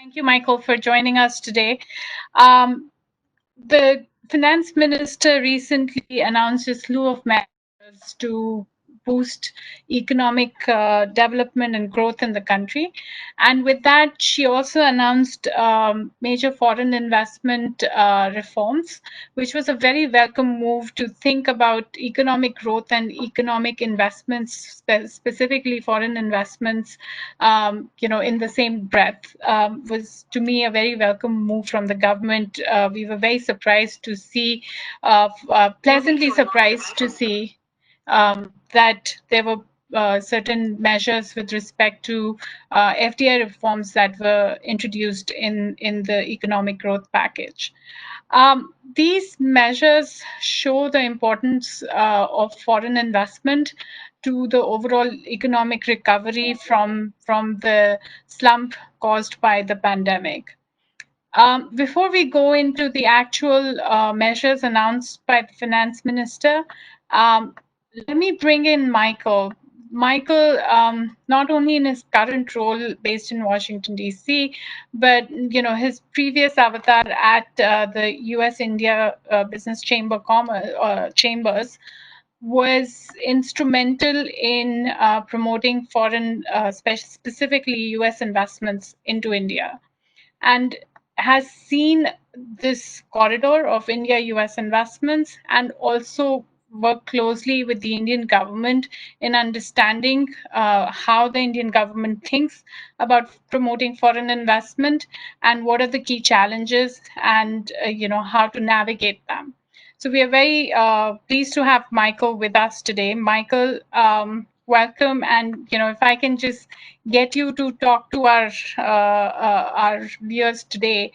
Thank you, Michael, for joining us today. Um, the finance minister recently announced a slew of measures to boost economic development and growth in the country. And with that, she also announced major foreign investment reforms, which was a very welcome move to think about economic growth and economic investments, specifically foreign investments, in the same breath, was to me a very welcome move from the government. We were very surprised to see, pleasantly surprised to see that there were certain measures with respect to FDI reforms that were introduced in the economic growth package. These measures show the importance of foreign investment to the overall economic recovery from the slump caused by the pandemic. Before we go into the actual measures announced by the finance minister, let me bring in Michael. Michael, not only in his current role based in Washington, D.C., but his previous avatar at the U.S.-India Business Chambers was instrumental in promoting foreign, specifically U.S. investments into India, and has seen this corridor of India-US investments and also work closely with the Indian government in understanding how the Indian government thinks about promoting foreign investment and what are the key challenges and how to navigate them. So we are very pleased to have Michael with us today. Michael, welcome. And if I can just get you to talk to our viewers today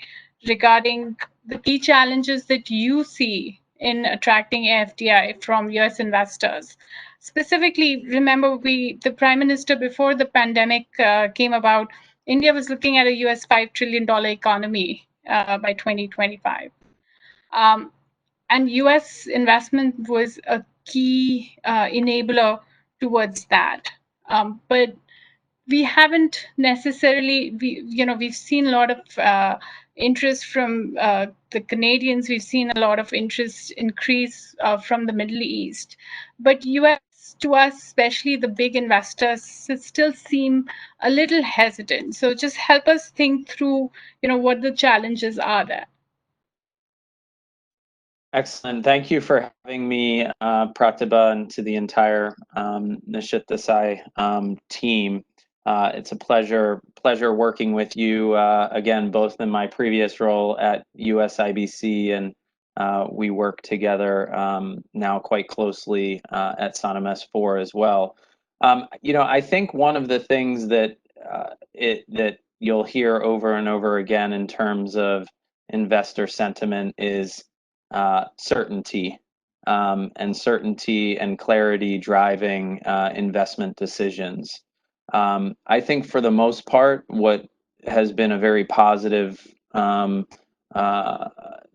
regarding the key challenges that you see in attracting FDI from US investors. Specifically, remember the Prime Minister before the pandemic came about, India was looking at a US $5 trillion economy by 2025. And US investment was a key enabler towards that. But we haven't necessarily, we've seen a lot of interest from the Canadians. We've seen a lot of interest increase from the Middle East. But US, to us, especially the big investors, still seem a little hesitant. So just help us think through, what the challenges are there. Excellent. Thank you for having me, Pratibha, and to the entire Nishith Desai team. It's a pleasure working with you again, both in my previous role at USIBC and we work together now quite closely at Sonam S4 as well. I think one of the things that that you'll hear over and over again in terms of investor sentiment is certainty, and certainty and clarity driving investment decisions. I think for the most part, what has been a very positive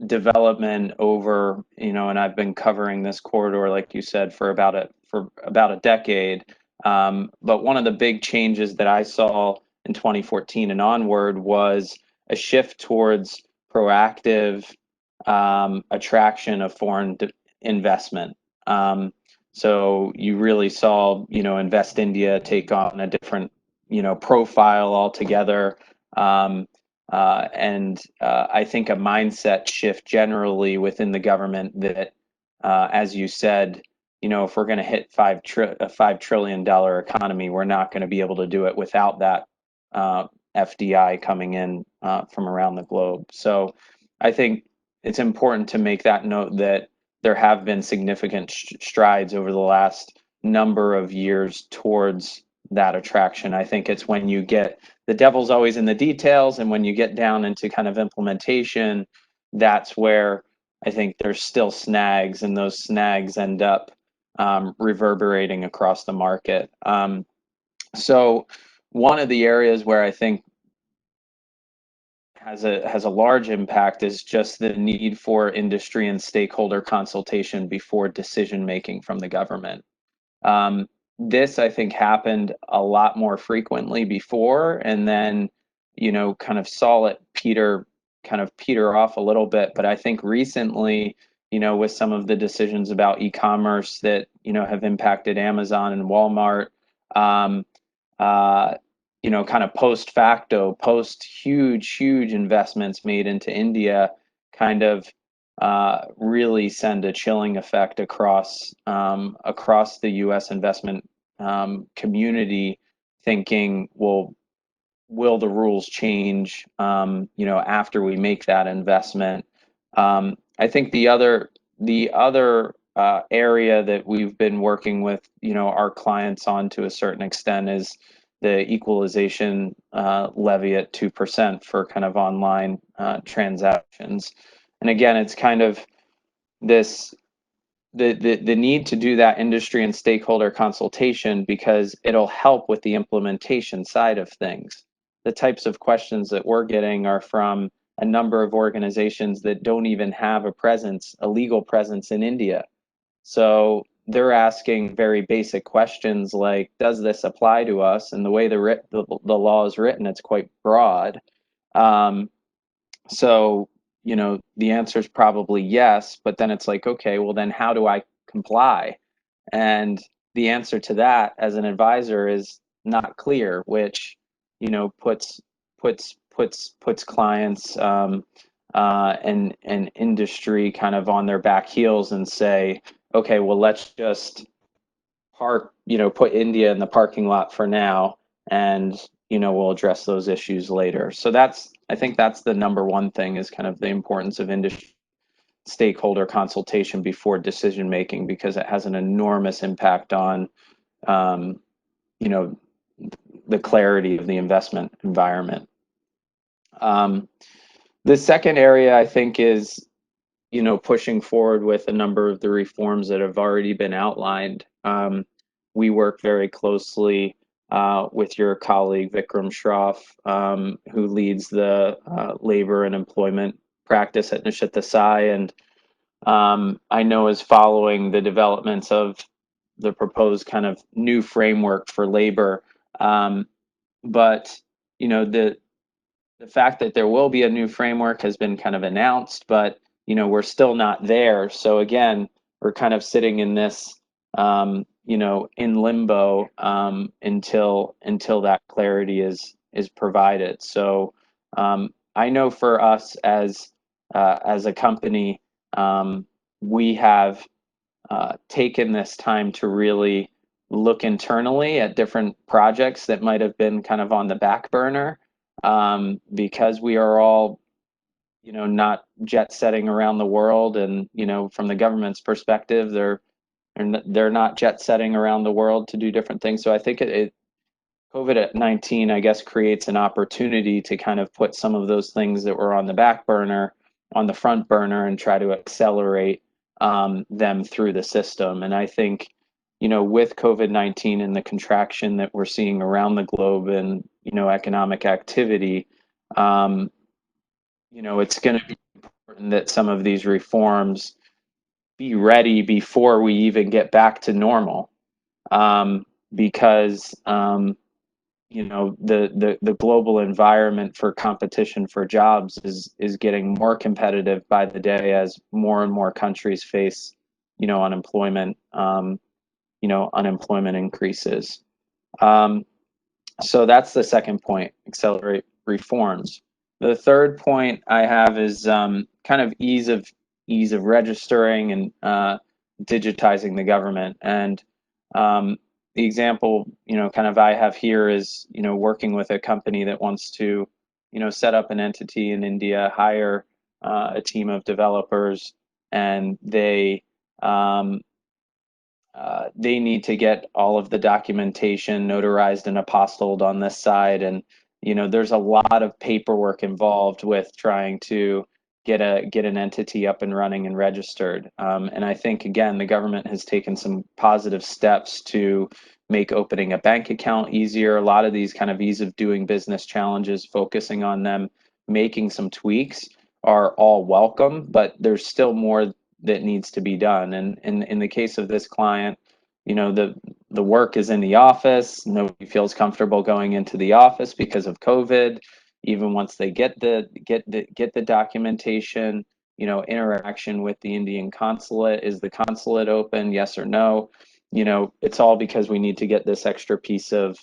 development over, and I've been covering this corridor, like you said, for about a decade. But one of the big changes that I saw in 2014 and onward was a shift towards proactive attraction of foreign investment. So you really saw, Invest India take on a different, profile altogether. And I think a mindset shift generally within the government that, as you said, if we're going to hit a $5 trillion economy, we're not going to be able to do it without that FDI coming in from around the globe. So I think it's important to make that note that there have been significant strides over the last number of years towards that attraction. I think it's when you get, the devil's always in the details, and when you get down into kind of implementation, that's where I think there's still snags, and those snags end up reverberating across the market. So one of the areas where I think has a large impact is just the need for industry and stakeholder consultation before decision making from the government. This, I think, happened a lot more frequently before, and then kind of saw it peter off a little bit. But I think recently, with some of the decisions about e-commerce that, have impacted Amazon and Walmart, kind of post facto, post huge investments made into India, kind of really send a chilling effect across the U.S. investment community, thinking, well, will the rules change, after we make that investment? I think the other area that we've been working with, our clients on to a certain extent is the equalization levy at 2% for kind of online transactions. And again, it's kind of this the need to do that industry and stakeholder consultation, because it'll help with the implementation side of things. The types of questions that we're getting are from a number of organizations that don't even have a legal presence in India. So they're asking very basic questions like, does this apply to us? And the way the law is written, it's quite broad. So, the answer is probably yes, but then it's like, okay, well then how do I comply? And the answer to that as an advisor is not clear, which, puts clients and industry kind of on their back heels and say, okay, well, let's just put India in the parking lot for now, and we'll address those issues later. So I think that's the number one thing, is kind of the importance of industry stakeholder consultation before decision making, because it has an enormous impact on the clarity of the investment environment. The second area, I think, is pushing forward with a number of the reforms that have already been outlined. We work very closely with your colleague Vikram Shroff, who leads the labor and employment practice at Nishith Desai, and I know is following the developments of the proposed kind of new framework for labor. But the fact that there will be a new framework has been kind of announced, but we're still not there. So again, we're kind of sitting in this in limbo until that clarity is provided. So I know for us as a company, we have taken this time to really look internally at different projects that might have been kind of on the back burner, because we are all not jet setting around the world, and from the government's perspective, they're not jet setting around the world to do different things. So I think COVID-19, I guess, creates an opportunity to kind of put some of those things that were on the back burner on the front burner and try to accelerate them through the system. And I think, with COVID-19 and the contraction that we're seeing around the globe and, economic activity, it's going to be important that some of these reforms be ready before we even get back to normal, because the global environment for competition for jobs is getting more competitive by the day as more and more countries face unemployment increases. So that's the second point: accelerate reforms. The third point I have is kind of ease of registering and digitizing the government. And the example, kind of I have here is, working with a company that wants to, set up an entity in India, hire a team of developers, and they need to get all of the documentation notarized and apostilled on this side. And, there's a lot of paperwork involved with trying to get an entity up and running and registered. And I think, again, the government has taken some positive steps to make opening a bank account easier. A lot of these kind of ease of doing business challenges, focusing on them, making some tweaks, are all welcome, but there's still more that needs to be done. And in the case of this client, the work is in the office. Nobody feels comfortable going into the office because of COVID. even once they get the documentation, you know, interaction with the Indian consulate. Is the consulate open? Yes or no? You know, it's all because we need to get this extra piece of,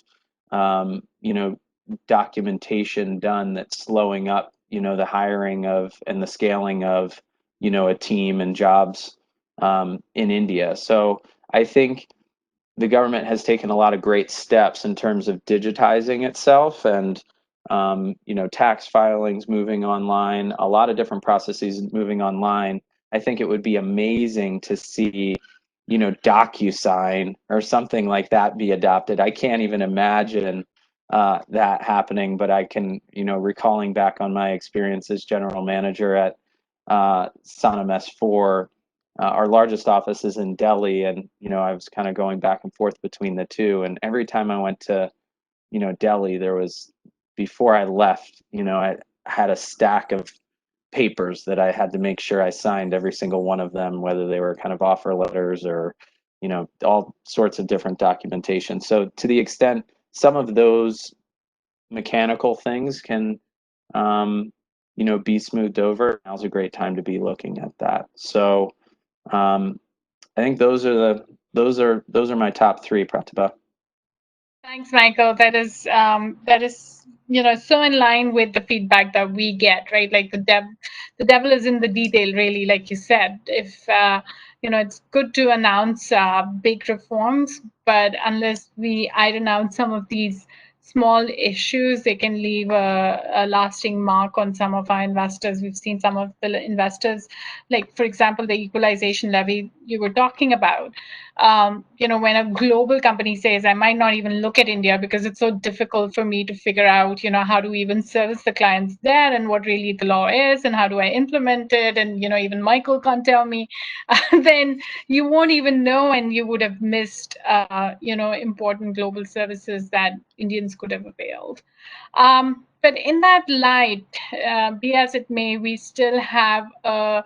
you know, documentation done that's slowing up, you know, the hiring of and the scaling of, you know, a team and jobs in India. So I think the government has taken a lot of great steps in terms of digitizing itself and you know, tax filings moving online, a lot of different processes moving online. I think it would be amazing to see, you know, DocuSign or something like that be adopted. I can't even imagine that happening, but I can, you know, recalling back on my experience as general manager at Sanam S4, our largest office is in Delhi, and you know, I was kind of going back and forth between the two. And every time I went to, you know, Delhi, there was, before I left, you know, I had a stack of papers that I had to make sure I signed every single one of them, whether they were kind of offer letters or, you know, all sorts of different documentation. So to the extent some of those mechanical things can, you know, be smoothed over, now's a great time to be looking at that. So I think those are my top three, Pratibha. Thanks, Michael. That is, you know, so in line with the feedback that we get, right? Like the devil is in the detail, really, like you said. If you know, it's good to announce big reforms, but unless we iron out some of these small issues, they can leave a lasting mark on some of our investors. We've seen some of the investors, like for example, the equalization levy you were talking about. You know, when a global company says, I might not even look at India because it's so difficult for me to figure out, you know, how to even service the clients there and what really the law is and how do I implement it. And, you know, even Michael can't tell me, then you won't even know and you would have missed, you know, important global services that Indians could have availed. But in that light, be as it may, we still have a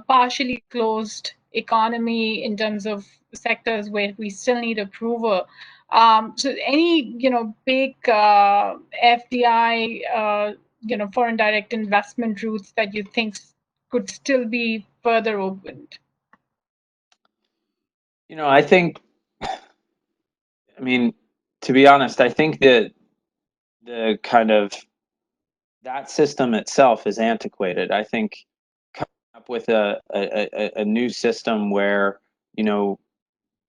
partially closed economy in terms of sectors where we still need approval. So any, you know, big FDI, you know, foreign direct investment routes that you think could still be further opened? You know, I think, I mean, to be honest, I think that the kind of that system itself is antiquated. I think coming up with a new system where, you know,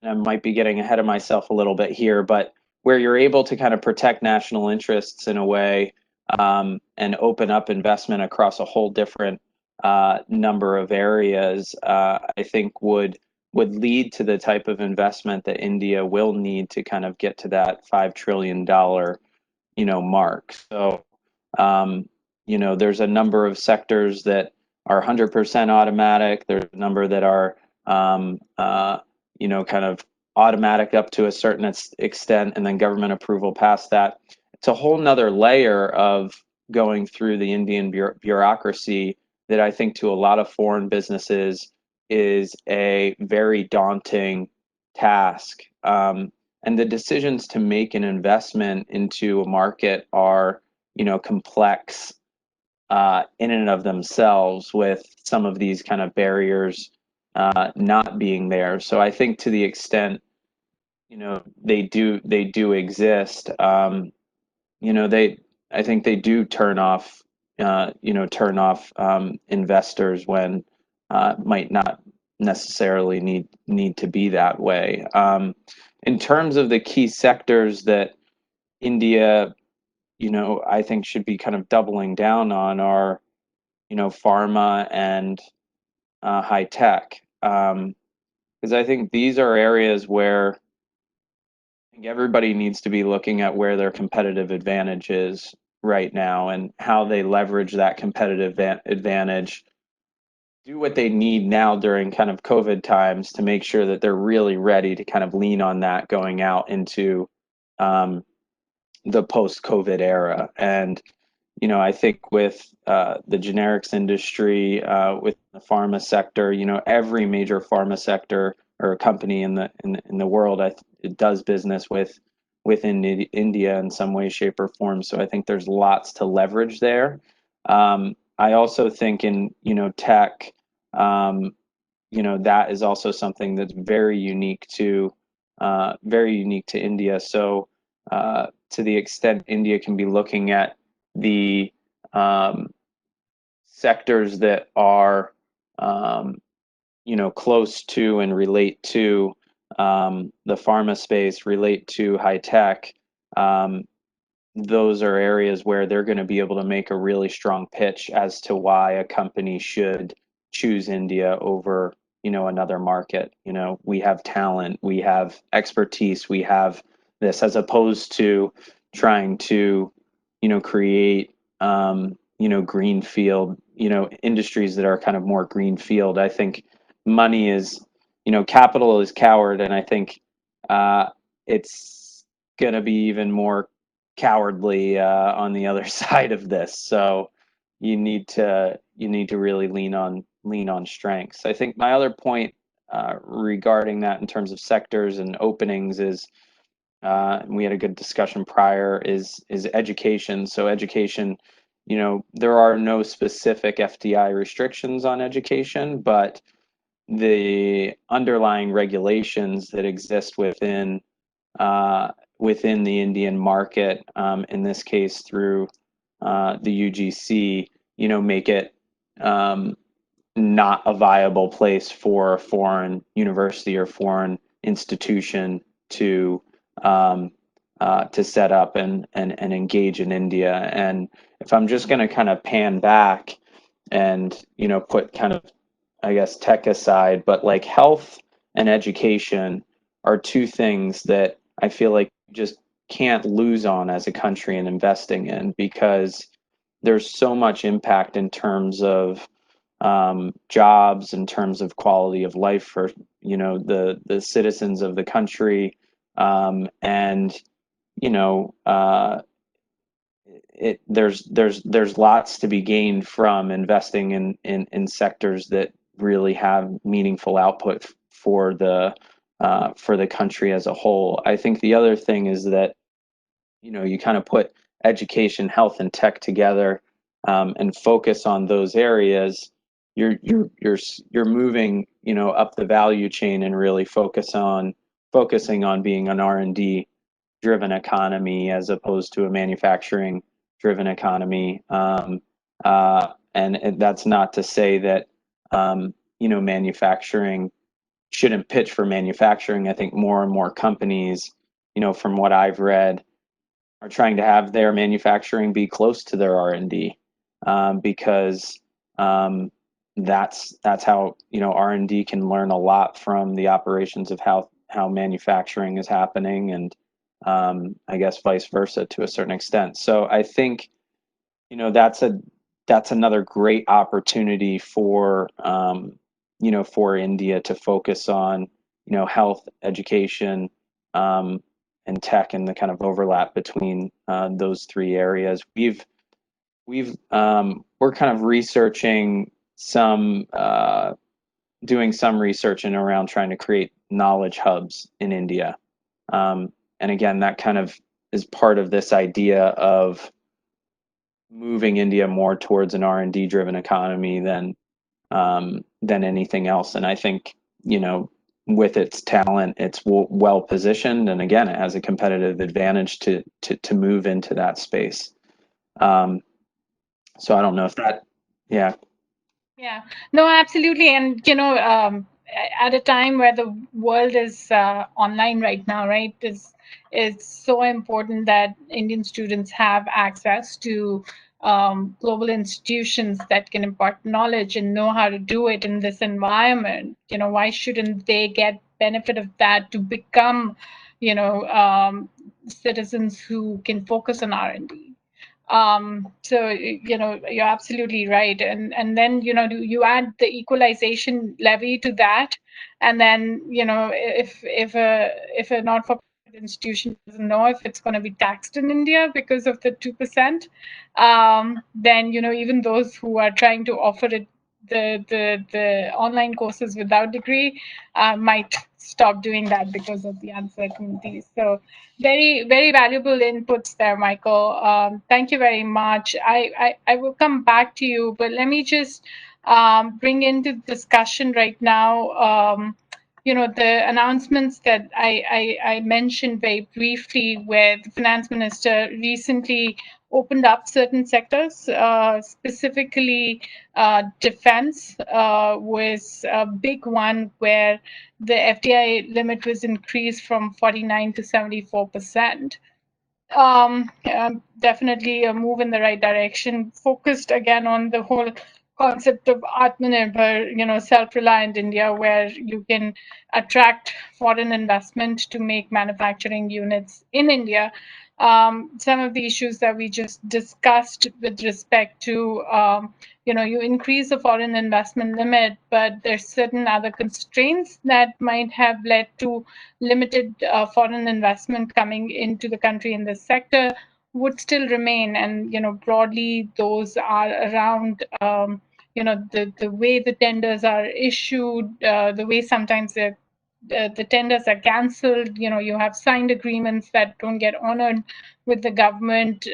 I might be getting ahead of myself a little bit here, but where you're able to kind of protect national interests in a way, and open up investment across a whole different number of areas, I think would lead to the type of investment that India will need to kind of get to that $5 trillion, you know, mark. So, you know, there's a number of sectors that are 100% automatic. There's a number that are, you know, kind of automatic up to a certain extent, and then government approval past that. It's a whole nother layer of going through the Indian bureaucracy that I think to a lot of foreign businesses is a very daunting task. And the decisions to make an investment into a market are, you know, complex in and of themselves, with some of these kind of barriers not being there. So I think to the extent, you know, they do exist, you know, I think they do turn off, you know, investors when might not necessarily need to be that way. In terms of the key sectors that India, you know, I think should be kind of doubling down on are, you know, pharma and high tech, because I think these are areas where I think everybody needs to be looking at where their competitive advantage is right now and how they leverage that competitive advantage, do what they need now during kind of COVID times to make sure that they're really ready to kind of lean on that going out into the post-COVID era. And you know, I think with the generics industry, with the pharma sector, you know, every major pharma sector or company in the world, it does business with within India in some way, shape, or form. So I think there's lots to leverage there. I also think in, tech, that is also something that's very unique to India. So to the extent India can be looking at the sectors that are close to and relate to the pharma space, relate to high tech, those are areas where they're going to be able to make a really strong pitch as to why a company should choose India over, another market. We have talent, we have expertise, we have this, as opposed to trying to, create, greenfield, industries that are kind of more greenfield. I think money is, capital is coward, and I think it's going to be even more cowardly on the other side of this. So you need to really lean on strengths. I think my other point regarding that in terms of sectors and openings is, and we had a good discussion prior, is education. So education, there are no specific FDI restrictions on education, but the underlying regulations that exist within the Indian market, in this case through the UGC, make it not a viable place for a foreign university or foreign institution to set up and engage in India. And if I'm just going to kind of pan back and put kind of, I guess, tech aside, but like health and education are two things that I feel like just can't lose on as a country in investing in, because there's so much impact in terms of jobs, in terms of quality of life for the citizens of the country, and there's lots to be gained from investing in sectors that really have meaningful output for the country as a whole. I think the other thing is that you kind of put education, health, and tech together, and focus on those areas. You're moving up the value chain and really focusing on being an R&D driven economy as opposed to a manufacturing driven economy. And that's not to say that manufacturing shouldn't pitch for manufacturing. I think more and more companies, from what I've read, are trying to have their manufacturing be close to their R&D, because that's how R&D can learn a lot from the operations of how manufacturing is happening, and I guess vice versa to a certain extent. So I think that's another great opportunity for for India to focus on health, education, and tech, and the kind of overlap between those three areas. We're kind of researching some, doing some research in around trying to create knowledge hubs in India. And again, that kind of is part of this idea of moving India more towards an R&D driven economy than anything else. And I think, with its talent, it's well positioned, and again, it has a competitive advantage to move into that space. So I don't know if that, yeah. Yeah, no, absolutely. And, at a time where the world is online right now, right, it's so important that Indian students have access to global institutions that can impart knowledge and know how to do it in this environment. Why shouldn't they get benefit of that to become, citizens who can focus on R&D? So you're absolutely right, and then you add the equalization levy to that, and then if a not-for-profit institution doesn't know if it's going to be taxed in India because of the 2%, then even those who are trying to offer it the online courses without degree might stop doing that because of the uncertainties. So very valuable inputs there, Michael. Thank you very much. I will come back to you, but let me just bring into discussion right now. The announcements that I mentioned very briefly, where the finance minister recently opened up certain sectors, specifically defense was a big one, where the FDI limit was increased from 49 to 74%. Definitely a move in the right direction, focused again on the whole concept of Atmanirbhar, self-reliant India, where you can attract foreign investment to make manufacturing units in India. Some of the issues that we just discussed with respect to, you increase the foreign investment limit, but there's certain other constraints that might have led to limited foreign investment coming into the country in this sector would still remain. And, broadly, those are around, the way the tenders are issued, the way sometimes the tenders are cancelled. You have signed agreements that don't get honored with the government,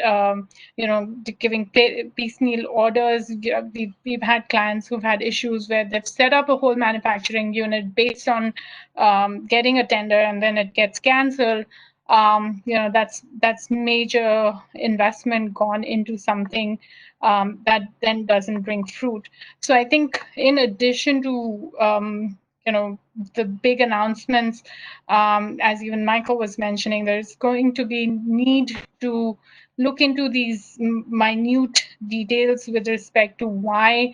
giving piecemeal orders. We've had clients who've had issues where they've set up a whole manufacturing unit based on getting a tender, and then it gets cancelled. That's major investment gone into something that then doesn't bring fruit. So I think, in addition to the big announcements, as even Michael was mentioning, there's going to be need to look into these minute details with respect to why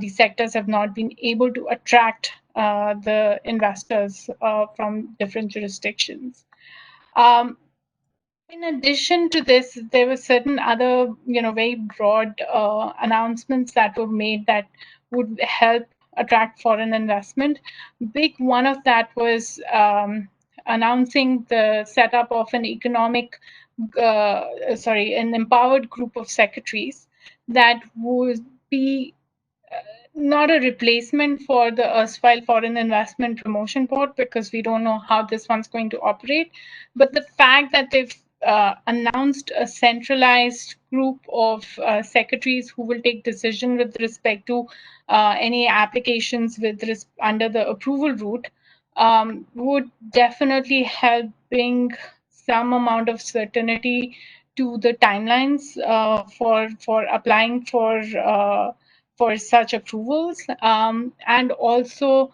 these sectors have not been able to attract the investors from different jurisdictions. In addition to this, there were certain other, very broad announcements that were made that would help attract foreign investment. Big one of that was announcing the setup of an an empowered group of secretaries that would be not a replacement for the erstwhile Foreign Investment Promotion Board, because we don't know how this one's going to operate. But the fact that they've announced a centralized group of secretaries who will take decision with respect to any applications under the approval route would definitely help bring some amount of certainty to the timelines for applying for such approvals, and also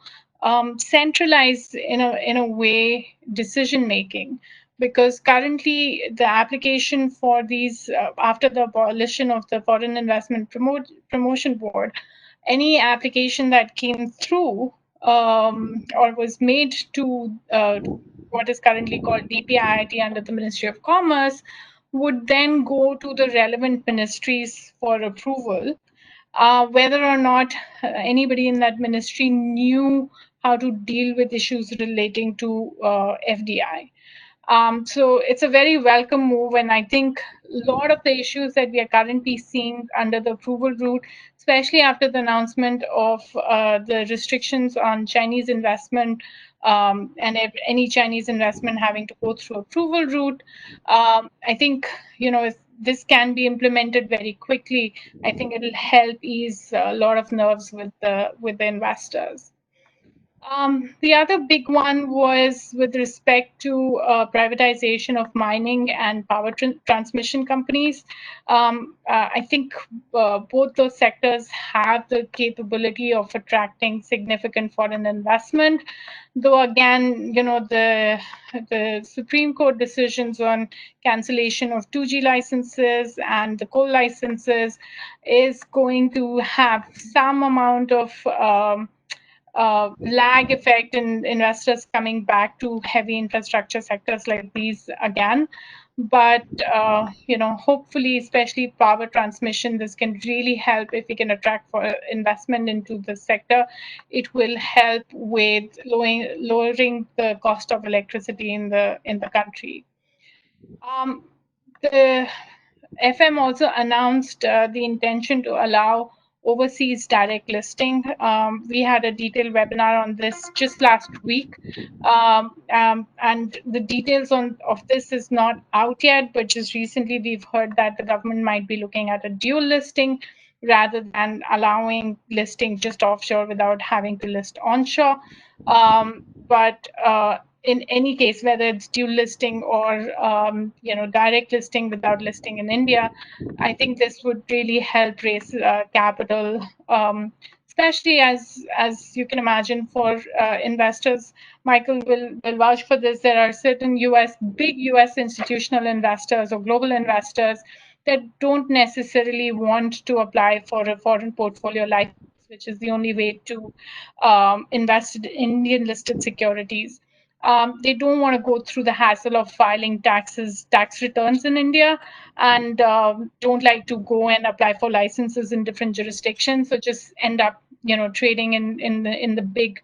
centralize in a way decision making, because currently the application for these after the abolition of the Foreign Investment Promotion Board, any application that came through or was made to what is currently called DPIIT under the Ministry of Commerce would then go to the relevant ministries for approval, whether or not anybody in that ministry knew how to deal with issues relating to FDI. So it's a very welcome move, and I think a lot of the issues that we are currently seeing under the approval route, especially after the announcement of the restrictions on Chinese investment, and any Chinese investment having to go through approval route, I think, if this can be implemented very quickly, I think it'll help ease a lot of nerves with the investors. The other big one was with respect to privatization of mining and power transmission companies. I think both those sectors have the capability of attracting significant foreign investment, though again, the Supreme Court decisions on cancellation of 2G licenses and the coal licenses is going to have some amount of lag effect in investors coming back to heavy infrastructure sectors like these again. But, hopefully, especially power transmission, this can really help. If we can attract for investment into the sector, it will help with lowering the cost of electricity in the country. The FM also announced the intention to allow overseas direct listing. We had a detailed webinar on this just last week, and the details of this is not out yet, but just recently we've heard that the government might be looking at a dual listing rather than allowing listing just offshore without having to list onshore. But in any case, whether it's dual listing or direct listing without listing in India, I think this would really help raise capital, especially as you can imagine for investors. Michael will vouch for this. There are certain big US institutional investors or global investors that don't necessarily want to apply for a foreign portfolio license, which is the only way to invest in Indian listed securities. They don't want to go through the hassle of filing tax returns in India, and don't like to go and apply for licenses in different jurisdictions. So just end up, trading in the big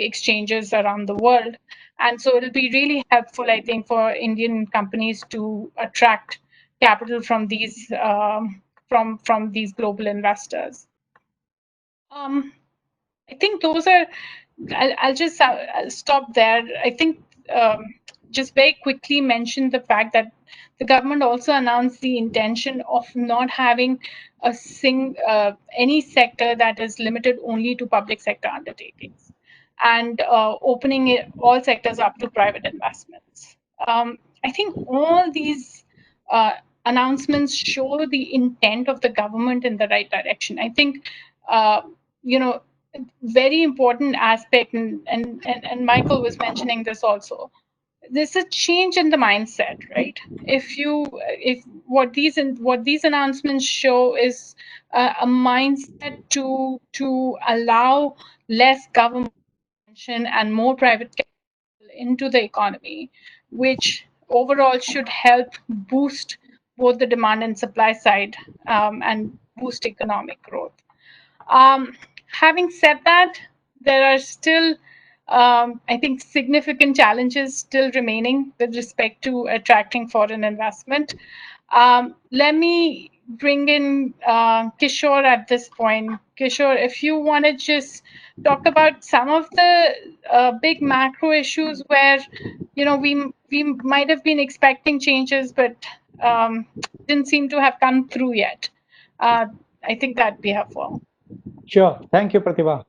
exchanges around the world. And so it'll be really helpful, I think, for Indian companies to attract capital from these global investors. I think those are. I'll just stop there. I think just very quickly mention the fact that the government also announced the intention of not having any sector that is limited only to public sector undertakings, and opening all sectors up to private investments. I think all these uh, announcements show the intent of the government in the right direction. I think, you know, very important aspect, and Michael was mentioning this also. There's a change in the mindset, right? If what these announcements show is a mindset to allow less government intervention and more private capital into the economy, which overall should help boost both the demand and supply side, and boost economic growth. Having said that, there are still, I think, significant challenges still remaining with respect to attracting foreign investment. Let me bring in Kishore at this point. Kishore, if you want to just talk about some of the big macro issues where, we might have been expecting changes, but didn't seem to have come through yet. I think that'd be helpful. Sure. Thank you, Pratibha.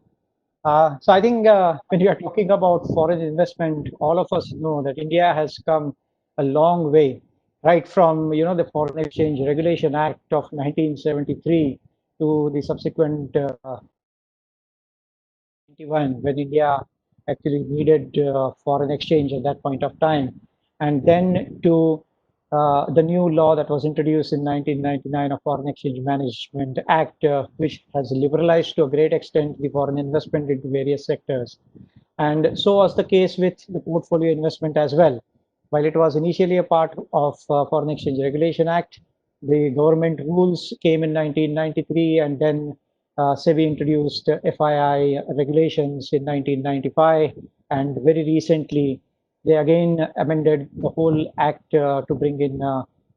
So I think when you are talking about foreign investment, all of us know that India has come a long way, right from the Foreign Exchange Regulation Act of 1973 to the subsequent 91, when India actually needed foreign exchange at that point of time, and then to the new law that was introduced in 1999 of Foreign Exchange Management Act, which has liberalized to a great extent the foreign investment into various sectors. And so was the case with the portfolio investment as well. While it was initially a part of Foreign Exchange Regulation Act, the government rules came in 1993, and then SEBI introduced FII regulations in 1995, and very recently they again amended the whole act to bring in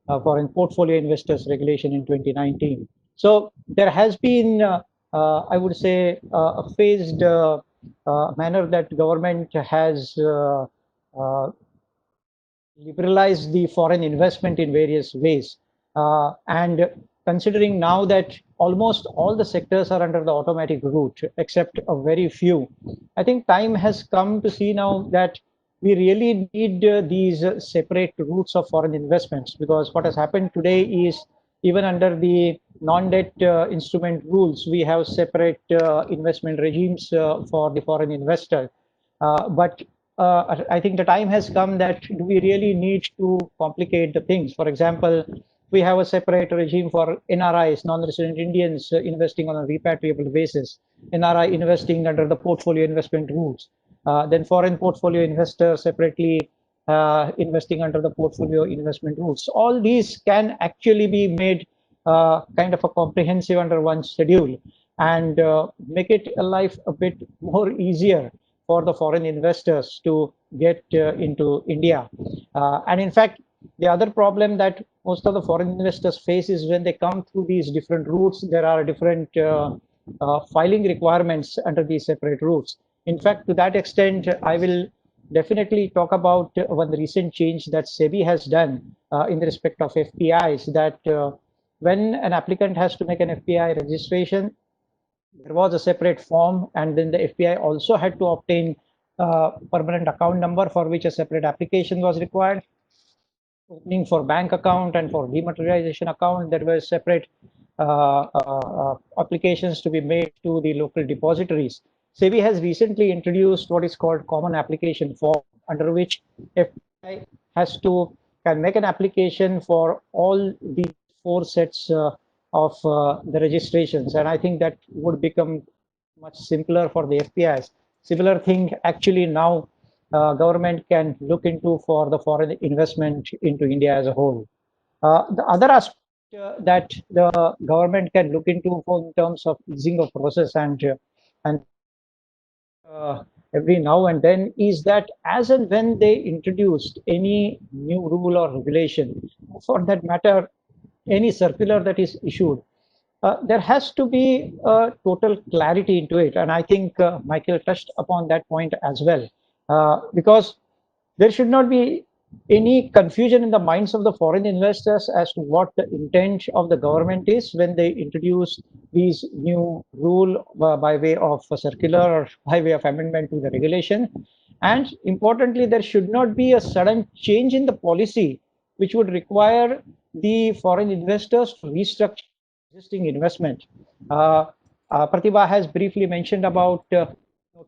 foreign portfolio investors regulation in 2019. So there has been, I would say, a phased manner that government has liberalize the foreign investment in various ways. And considering now that almost all the sectors are under the automatic route, except a very few, I think time has come to see now that we really need these separate routes of foreign investments, because what has happened today is even under the non-debt instrument rules, we have separate investment regimes for the foreign investor. But I think the time has come that do we really need to complicate the things? For example, we have a separate regime for NRIs, non-resident Indians, investing on a repatriable basis, NRI investing under the portfolio investment rules, then foreign portfolio investors separately investing under the portfolio investment rules. All these can actually be made kind of a comprehensive under one schedule, and make it a life a bit more easier for the foreign investors to get into India. And in fact, The other problem that most of the foreign investors face is when they come through these different routes, there are different filing requirements under these separate routes. In fact, to that extent, I will definitely talk about one recent change that SEBI has done in respect of FPIs, that when an applicant has to make an FPI registration, there was a separate form, and then the FPI also had to obtain permanent account number for which a separate application was required. Opening for bank account and for dematerialization account, there were separate applications to be made to the local depositories. SEBI has recently introduced what is called common application form, under which FPI has to can make an application for all the four sets of the registrations, and I think that would become much simpler for the FPIs. Similar thing actually now government can look into for the foreign investment into India as a whole. The other aspect that the government can look into for in terms of easing of process and every now and then is that as and when they introduced any new rule or regulation, for that matter, any circular that is issued, there has to be a total clarity into it. And I think Michael touched upon that point as well, because there should not be any confusion in the minds of the foreign investors as to what the intent of the government is when they introduce these new rule by way of a circular or by way of amendment to the regulation. And importantly, there should not be a sudden change in the policy which would require the foreign investors to restructure existing investment. Pratibha has briefly mentioned about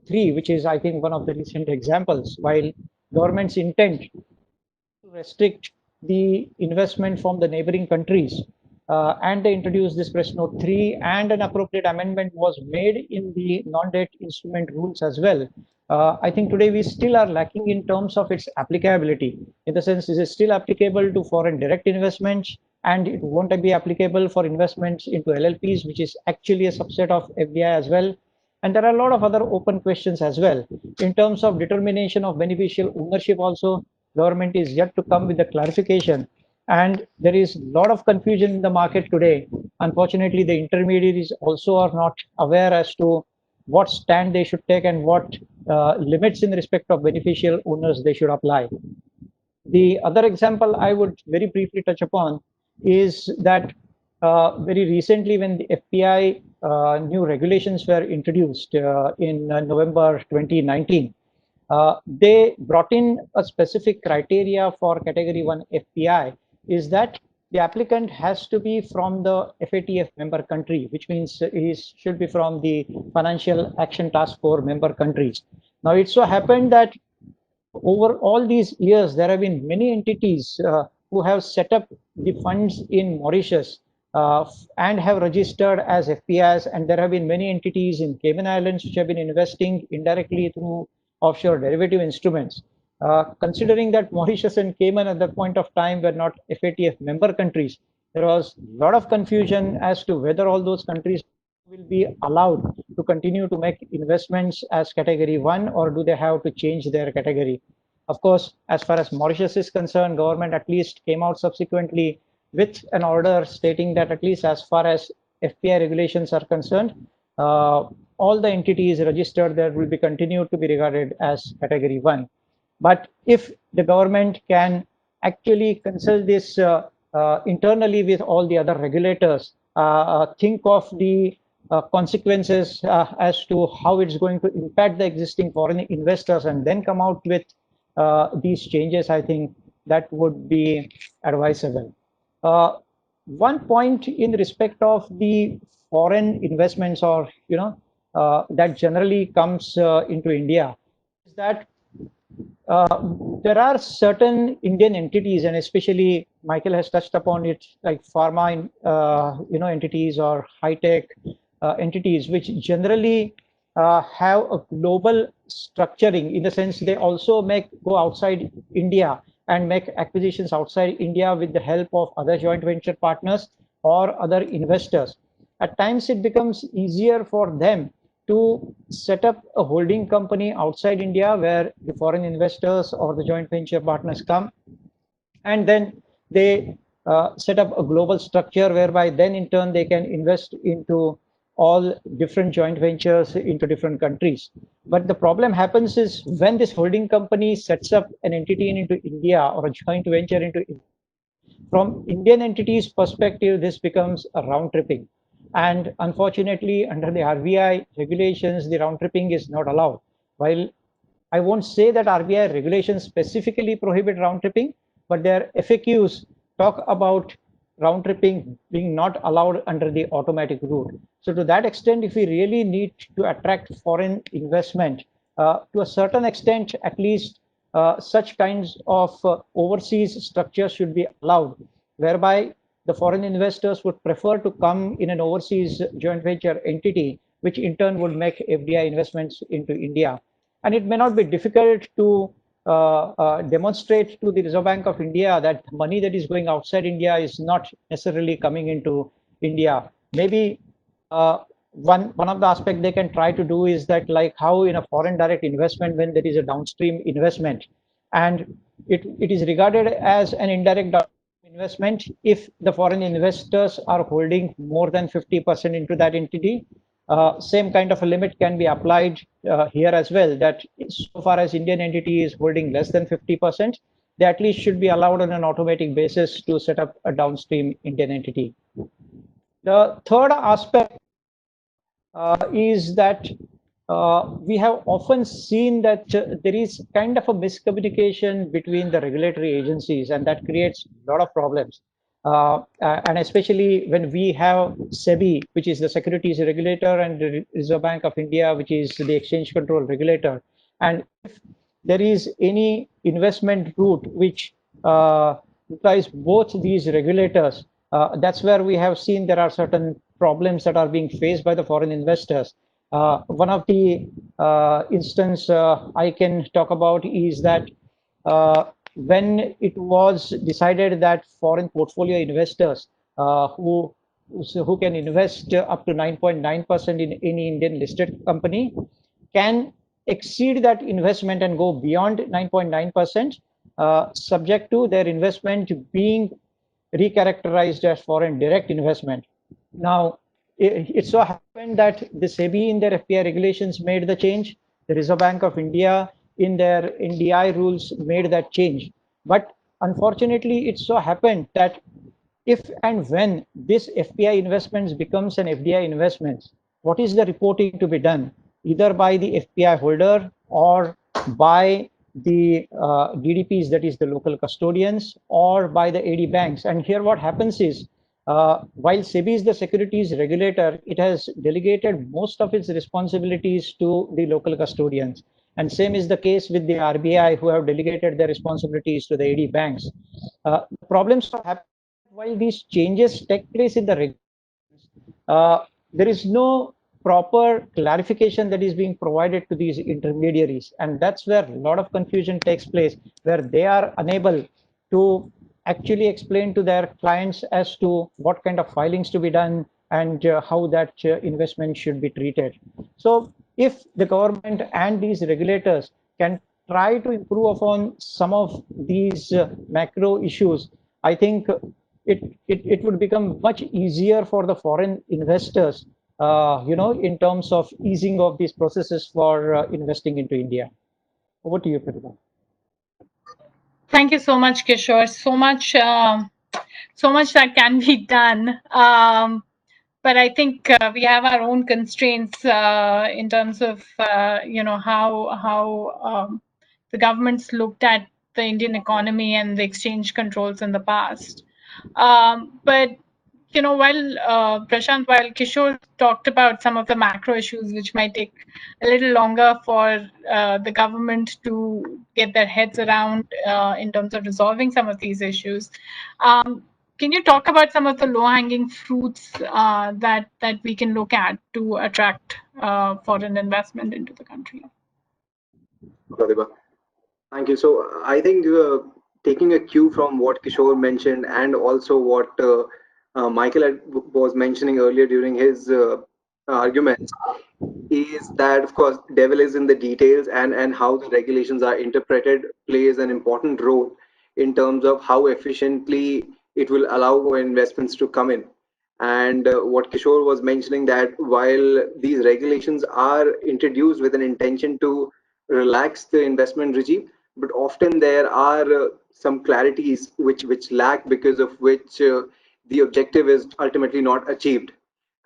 3, which is, I think, one of the recent examples. While government's intent to restrict the investment from the neighboring countries, and they introduced this press note 3, and an appropriate amendment was made in the non-debt instrument rules as well. I think today we still are lacking in terms of its applicability, in the sense is it still applicable to foreign direct investments, and it won't be applicable for investments into LLPs, which is actually a subset of FDI as well. And there are a lot of other open questions as well. In terms of determination of beneficial ownership also, government is yet to come with the clarification. And there is a lot of confusion in the market today. Unfortunately, the intermediaries also are not aware as to what stand they should take and what limits in respect of beneficial owners they should apply. The other example I would very briefly touch upon is that very recently, when the FPI new regulations were introduced in November 2019, they brought in a specific criteria for category 1 FPI, is that the applicant has to be from the FATF member country, which means he should be from the Financial Action Task Force member countries. Now, it so happened that over all these years, there have been many entities who have set up the funds in Mauritius and have registered as FPIs, and there have been many entities in Cayman Islands which have been investing indirectly through offshore derivative instruments. Considering that Mauritius and Cayman at that point of time were not FATF member countries, there was a lot of confusion as to whether all those countries will be allowed to continue to make investments as category 1, or do they have to change their category. Of course, as far as Mauritius is concerned, government at least came out subsequently with an order stating that at least as far as FPI regulations are concerned, all the entities registered there will be continued to be regarded as category 1. But if the government can actually consult this internally with all the other regulators, think of the consequences as to how it's going to impact the existing foreign investors, and then come out with these changes, I think that would be advisable. One point in respect of the foreign investments, or that generally comes into India, is that there are certain Indian entities, and especially Michael has touched upon it, like pharma, entities or high-tech entities, which generally have a global structuring, in the sense they also go outside India and make acquisitions outside India with the help of other joint venture partners or other investors. At times, it becomes easier for them to set up a holding company outside India where the foreign investors or the joint venture partners come, and then they set up a global structure whereby then in turn they can invest into all different joint ventures into different countries. But the problem happens is when this holding company sets up an entity into India or a joint venture into India, from Indian entities perspective, this becomes a round tripping. And unfortunately, under the RBI regulations, the round tripping is not allowed. While I won't say that RBI regulations specifically prohibit round tripping, but their FAQs talk about round tripping being not allowed under the automatic route. So to that extent, if we really need to attract foreign investment, to a certain extent, at least such kinds of overseas structures should be allowed, whereby the foreign investors would prefer to come in an overseas joint venture entity, which in turn would make FDI investments into India. And it may not be difficult to demonstrate to the Reserve Bank of India that money that is going outside India is not necessarily coming into India. Maybe one of the aspects they can try to do is that, like how in a foreign direct investment, when there is a downstream investment and it is regarded as an indirect investment if the foreign investors are holding more than 50% into that entity. Same kind of a limit can be applied here as well, that so far as Indian entity is holding less than 50%, they at least should be allowed on an automatic basis to set up a downstream Indian entity. The third aspect is that we have often seen that there is kind of a miscommunication between the regulatory agencies, and that creates a lot of problems. And especially when we have SEBI, which is the securities regulator, and the Reserve Bank of India, which is the exchange control regulator. And if there is any investment route which implies both these regulators, that's where we have seen there are certain problems that are being faced by the foreign investors. One of the instance I can talk about is that when it was decided that foreign portfolio investors who can invest up to 9.9% in any Indian listed company can exceed that investment and go beyond 9.9%, subject to their investment being recharacterized as foreign direct investment. Now, it so happened that the SEBI in their FPI regulations made the change. The Reserve Bank of India in their NDI rules made that change. But unfortunately, it so happened that if and when this FPI investments becomes an FDI investment, what is the reporting to be done? Either by the FPI holder or by the DDPs, that is the local custodians, or by the AD banks. And here what happens is, while SEBI is the securities regulator, it has delegated most of its responsibilities to the local custodians. And same is the case with the RBI, who have delegated their responsibilities to the AD banks. Problems happen while these changes take place in the regulations. There is no proper clarification that is being provided to these intermediaries, and that's where a lot of confusion takes place, where they are unable to actually explain to their clients as to what kind of filings to be done and how that investment should be treated. So if the government and these regulators can try to improve upon some of these macro issues, I think it would become much easier for the foreign investors, in terms of easing of these processes for investing into India. Over to you, Pratibha. Thank you so much, Kishore. So much that can be done. But I think we have our own constraints in terms of how the governments looked at the Indian economy and the exchange controls in the past. But while Kishore talked about some of the macro issues which might take a little longer for the government to get their heads around in terms of resolving some of these issues, can you talk about some of the low-hanging fruits that we can look at to attract foreign investment into the country? Pratibha, thank you. So I think taking a cue from what Kishore mentioned and also what Michael was mentioning earlier during his arguments, is that of course devil is in the details, and how the regulations are interpreted plays an important role in terms of how efficiently it will allow investments to come in. And what Kishore was mentioning, that while these regulations are introduced with an intention to relax the investment regime, but often there are some clarities which lack, because of which the objective is ultimately not achieved.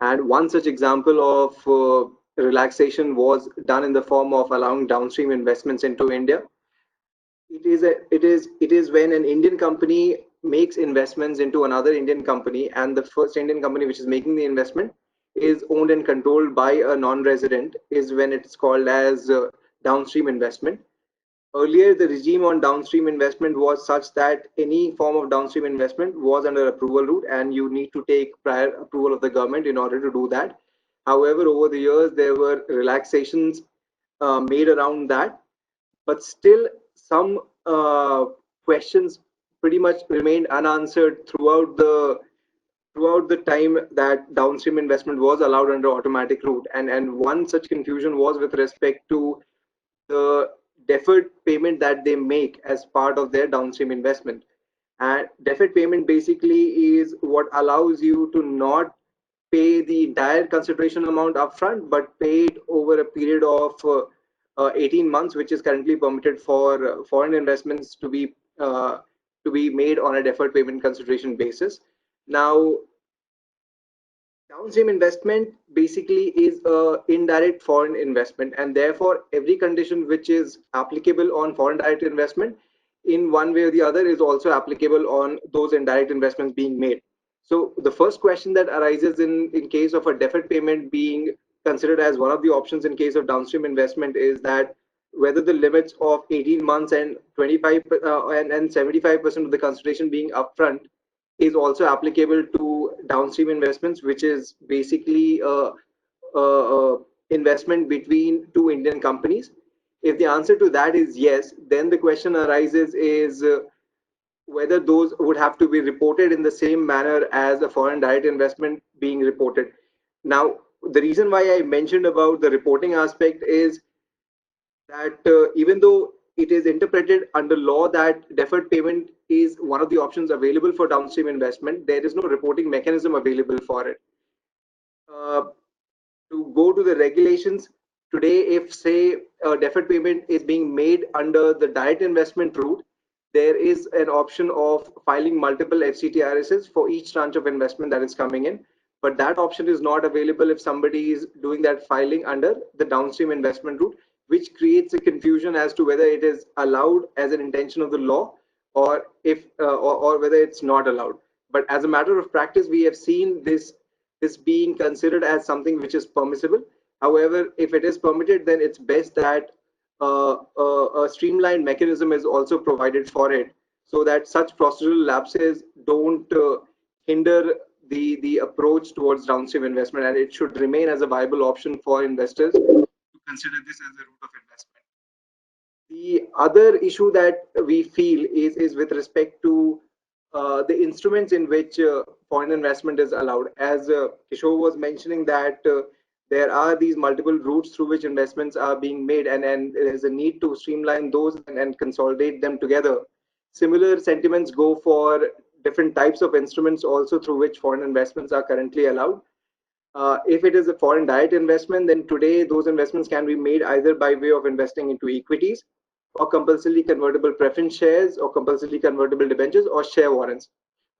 And one such example of relaxation was done in the form of allowing downstream investments into India. It is when an Indian company makes investments into another Indian company, and the first Indian company which is making the investment is owned and controlled by a non-resident, is when it's called as downstream investment. Earlier, the regime on downstream investment was such that any form of downstream investment was under approval route, and you need to take prior approval of the government in order to do that. However, over the years, there were relaxations made around that, but still some questions pretty much remained unanswered throughout the time that downstream investment was allowed under automatic route. And one such confusion was with respect to the deferred payment that they make as part of their downstream investment. And deferred payment basically is what allows you to not pay the entire consideration amount upfront, but pay it over a period of 18 months, which is currently permitted for foreign investments to be made on a deferred payment consideration basis. Now, downstream investment basically is a indirect foreign investment, and therefore every condition which is applicable on foreign direct investment in one way or the other is also applicable on those indirect investments being made. So the first question that arises in case of a deferred payment being considered as one of the options in case of downstream investment is that whether the limits of 18 months and 25 and 75% of the consideration being upfront is also applicable to downstream investments, which is basically a investment between two Indian companies. If the answer to that is yes, then the question arises is whether those would have to be reported in the same manner as a foreign direct investment being reported. Now, the reason why I mentioned about the reporting aspect is that even though it is interpreted under law that deferred payment is one of the options available for downstream investment, there is no reporting mechanism available for it. To go to the regulations today, if say a deferred payment is being made under the direct investment route, there is an option of filing multiple FCTRSs for each tranche of investment that is coming in. But that option is not available if somebody is doing that filing under the downstream investment route, which creates a confusion as to whether it is allowed as an intention of the law or if or whether it's not allowed. But as a matter of practice, we have seen this being considered as something which is permissible. However, if it is permitted, then it's best that a streamlined mechanism is also provided for it, so that such procedural lapses don't hinder the approach towards downstream investment, and it should remain as a viable option for investors to consider this as a route of investment. The other issue that we feel is with respect to the instruments in which foreign investment is allowed. As Kishore was mentioning that there are these multiple routes through which investments are being made, and there's a need to streamline those and consolidate them together. Similar sentiments go for different types of instruments also through which foreign investments are currently allowed. If it is a foreign direct investment, then today those investments can be made either by way of investing into equities or compulsorily convertible preference shares or compulsorily convertible debentures or share warrants.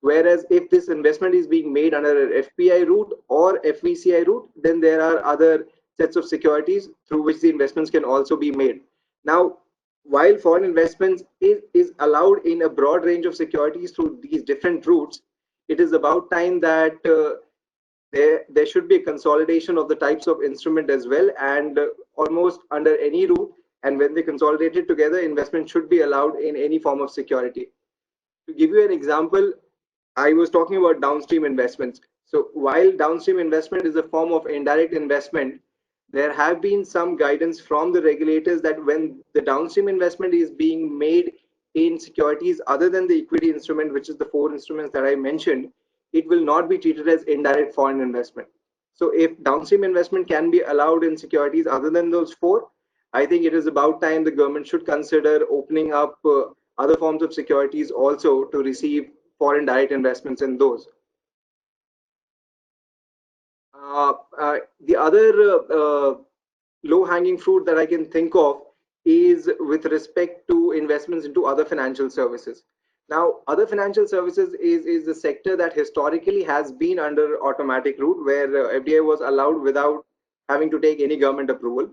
Whereas if this investment is being made under an FPI route or FVCI route, then there are other sets of securities through which the investments can also be made. Now, while foreign investments is allowed in a broad range of securities through these different routes, it is about time that there should be a consolidation of the types of instrument as well, and almost under any route, and when they consolidated together, investment should be allowed in any form of security. To give you an example, I was talking about downstream investments. So while downstream investment is a form of indirect investment, there have been some guidance from the regulators that when the downstream investment is being made in securities other than the equity instrument, which is the four instruments that I mentioned, it will not be treated as indirect foreign investment. So if downstream investment can be allowed in securities other than those four, I think it is about time the government should consider opening up other forms of securities also to receive foreign direct investments in those. The other low-hanging fruit that I can think of is with respect to investments into other financial services. Now, other financial services is a sector that historically has been under automatic route, where FDI was allowed without having to take any government approval.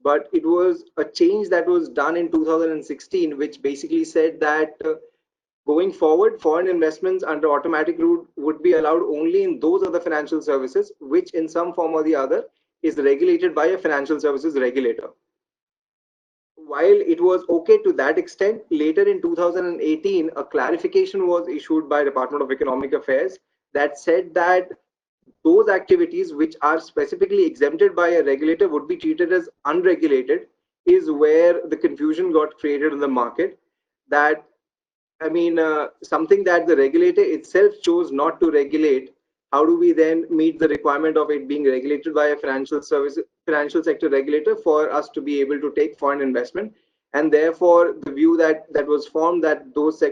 But it was a change that was done in 2016, which basically said that going forward, foreign investments under automatic route would be allowed only in those other financial services, which in some form or the other is regulated by a financial services regulator. While it was okay to that extent, later in 2018, a clarification was issued by Department of Economic Affairs that said that those activities which are specifically exempted by a regulator would be treated as unregulated, is where the confusion got created in the market. That something that the regulator itself chose not to regulate, how do we then meet the requirement of it being regulated by a financial sector regulator for us to be able to take foreign investment? And therefore, the view that was formed that those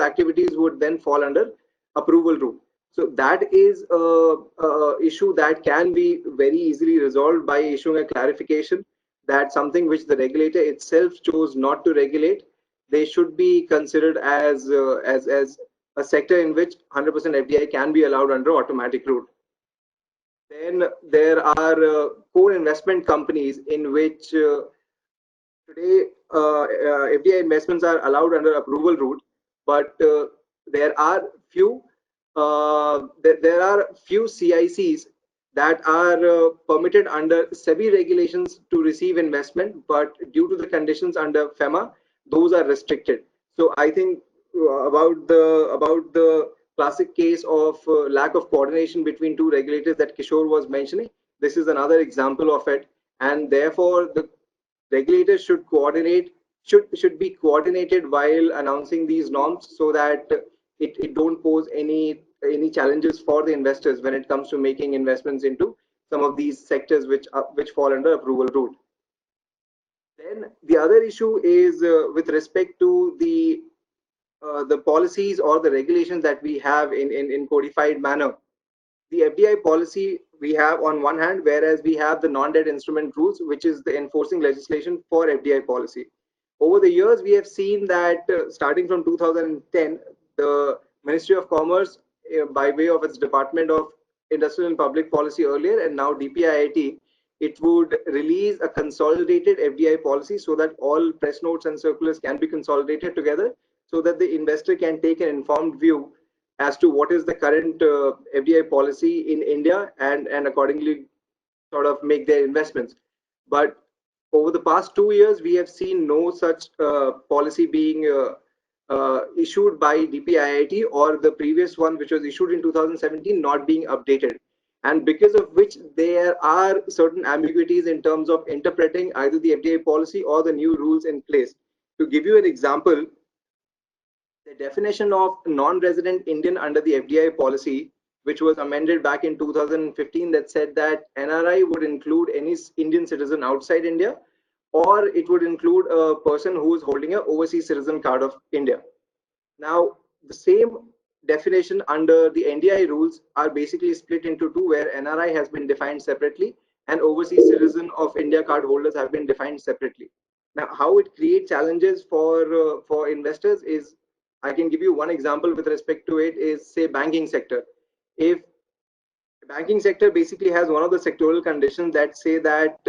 activities would then fall under approval route. So that is a issue that can be very easily resolved by issuing a clarification that something which the regulator itself chose not to regulate, they should be considered as a sector in which 100% FDI can be allowed under automatic route. Then there are core investment companies in which today FDI investments are allowed under approval route, but there are few CICs that are permitted under SEBI regulations to receive investment, but due to the conditions under FEMA, those are restricted. So I think about the classic case of lack of coordination between two regulators that Kishore was mentioning, this is another example of it, and therefore the regulators should be coordinated while announcing these norms, so that it don't pose any challenges for the investors when it comes to making investments into some of these sectors which fall under approval route. Then the other issue is with respect to the policies or the regulations that we have in codified manner. The FDI policy we have on one hand, whereas we have the non-debt instrument rules, which is the enforcing legislation for FDI policy. Over the years, we have seen that starting from 2010, the Ministry of Commerce, by way of its Department of Industrial and Public Policy earlier, and now DPIIT, it would release a consolidated FDI policy so that all press notes and circulars can be consolidated together, so that the investor can take an informed view as to what is the current FDI policy in India, and accordingly sort of make their investments. But over the past 2 years, we have seen no such policy being issued by DPIIT, or the previous one, which was issued in 2017, not being updated. And because of which there are certain ambiguities in terms of interpreting either the FDI policy or the new rules in place. To give you an example, the definition of non-resident Indian under the FDI policy, which was amended back in 2015, that said that NRI would include any Indian citizen outside India, or it would include a person who is holding an overseas citizen card of India. Now, the same definition under the NDA rules are basically split into two, where NRI has been defined separately and overseas citizen of India card holders have been defined separately. Now, how it creates challenges for investors is, I can give you one example with respect to it, is say banking sector. If the banking sector basically has one of the sectoral conditions that say that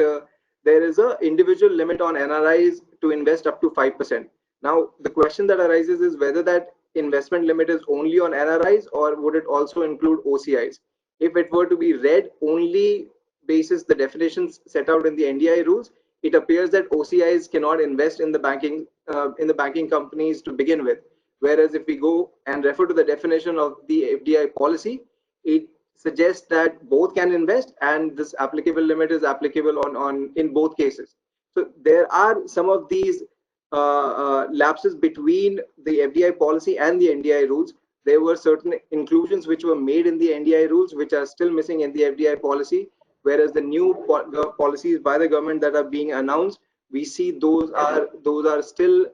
there is an individual limit on NRIs to invest up to 5%. Now, the question that arises is whether that investment limit is only on NRIs, or would it also include OCIs? If it were to be read only basis the definitions set out in the NDI rules, it appears that OCIs cannot invest in the banking companies to begin with. Whereas if we go and refer to the definition of the FDI policy, it suggests that both can invest, and this applicable limit is applicable in both cases. So there are some of these lapses between the FDI policy and the NDI rules. There were certain inclusions which were made in the NDI rules which are still missing in the FDI policy, whereas the new policies by the government that are being announced, we see those are still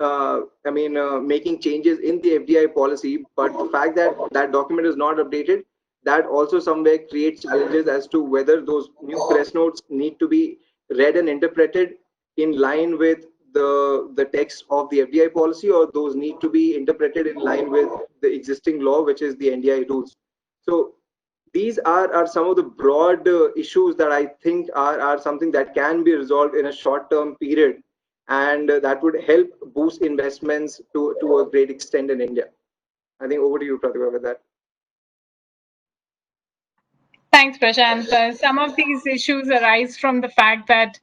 making changes in the FDI policy, but the fact that that document is not updated, that also somewhere creates challenges as to whether those new press notes need to be read and interpreted in line with the text of the FDI policy, or those need to be interpreted in line with the existing law, which is the NDI rules. So these are some of the broad issues that I think are something that can be resolved in a short-term period, and that would help boost investments to a great extent in India. I think over to you, Pratibha, with that. Thanks, Prashant. Some of these issues arise from the fact that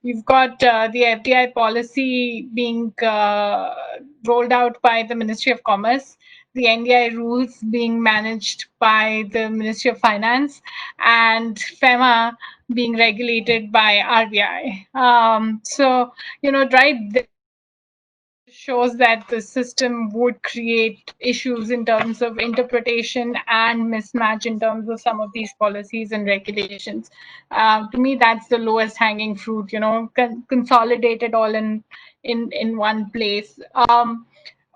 you've got the FDI policy being rolled out by the Ministry of Commerce, the NDI rules being managed by the Ministry of Finance, and FEMA being regulated by RBI. So, right there shows that the system would create issues in terms of interpretation and mismatch in terms of some of these policies and regulations. To me, that's the lowest hanging fruit, consolidate it all in one place.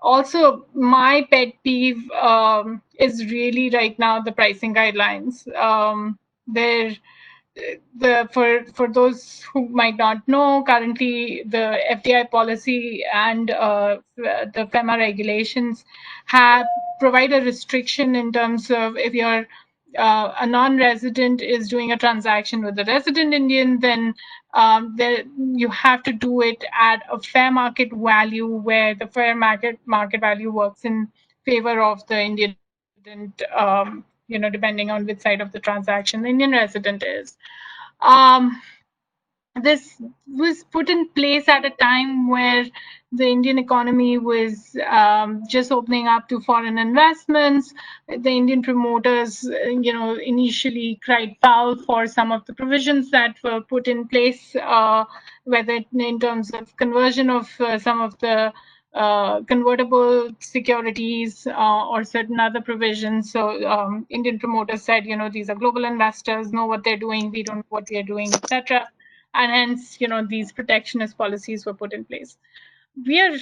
Also, my pet peeve is really right now the pricing guidelines. For those who might not know, currently the FDI policy and the FEMA regulations provide a restriction in terms of if you're a non-resident is doing a transaction with a resident Indian, then you have to do it at a fair market value, where the fair market value works in favor of the Indian resident, depending on which side of the transaction the Indian resident is. This was put in place at a time where the Indian economy was just opening up to foreign investments. The Indian promoters, initially cried foul for some of the provisions that were put in place, whether in terms of conversion of some of the convertible securities or certain other provisions. So Indian promoters said, these are global investors, know what they're doing, we don't know what we are doing, etc. And hence, these protectionist policies were put in place. We are,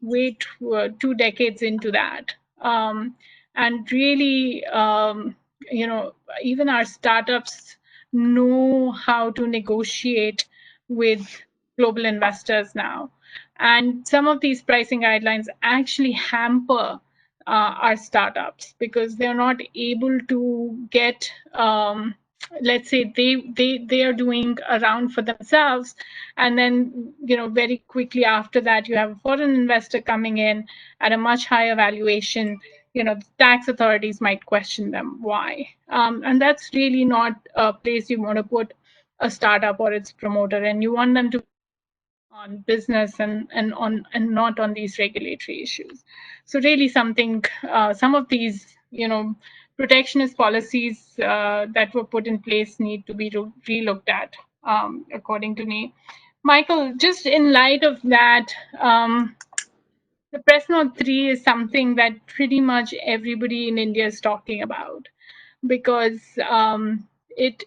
way 2 decades into that. And really, even our startups know how to negotiate with global investors now. And some of these pricing guidelines actually hamper our startups because they're not able to get, let's say they are doing a round for themselves, and then very quickly after that you have a foreign investor coming in at a much higher valuation. The tax authorities might question them why, and that's really not a place you want to put a startup or its promoter, and you want them to on business and not on these regulatory issues. So really some of these protectionist policies that were put in place need to be re-looked at, according to me. Michael, just in light of that, the Press Note 3 is something that pretty much everybody in India is talking about, because it